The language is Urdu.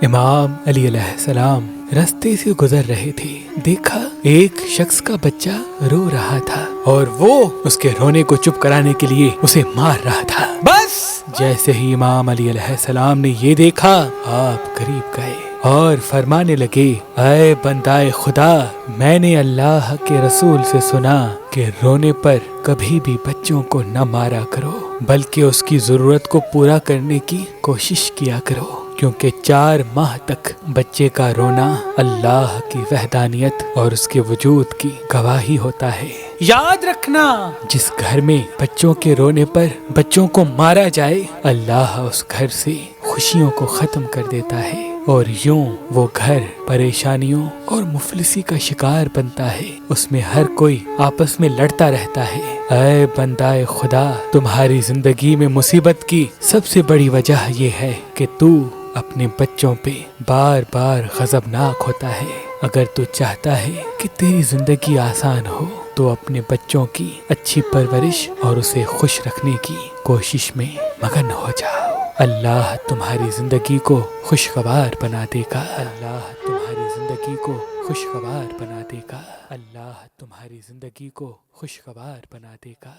امام علی علیہ السلام راستے سے گزر رہے تھے، دیکھا ایک شخص کا بچہ رو رہا تھا اور وہ اس کے رونے کو چپ کرانے کے لیے اسے مار رہا تھا۔ بس جیسے ہی امام علی علیہ السلام نے یہ دیکھا، آپ قریب گئے اور فرمانے لگے، اے بندائے خدا، میں نے اللہ کے رسول سے سنا کہ رونے پر کبھی بھی بچوں کو نہ مارا کرو، بلکہ اس کی ضرورت کو پورا کرنے کی کوشش کیا کرو، کیونکہ 4 ماہ تک بچے کا رونا اللہ کی وحدانیت اور اس کے وجود کی گواہی ہوتا ہے۔ یاد رکھنا، جس گھر میں بچوں کے رونے پر بچوں کو مارا جائے، اللہ اس گھر سے خوشیوں کو ختم کر دیتا ہے، اور یوں وہ گھر پریشانیوں اور مفلسی کا شکار بنتا ہے، اس میں ہر کوئی آپس میں لڑتا رہتا ہے۔ اے بندائے خدا، تمہاری زندگی میں مصیبت کی سب سے بڑی وجہ یہ ہے کہ تو اپنے بچوں پہ بار بار غضبناک ہوتا ہے۔ اگر تو چاہتا ہے کہ تیری زندگی آسان ہو تو اپنے بچوں کی اچھی پرورش اور اسے خوش رکھنے کی کوشش میں مگن ہو جاؤ۔ اللہ تمہاری زندگی کو خوشگوار بنا دے گا، اللہ تمہاری زندگی کو خوشگوار بنا دے گا، اللہ تمہاری زندگی کو خوشگوار بنا دے گا۔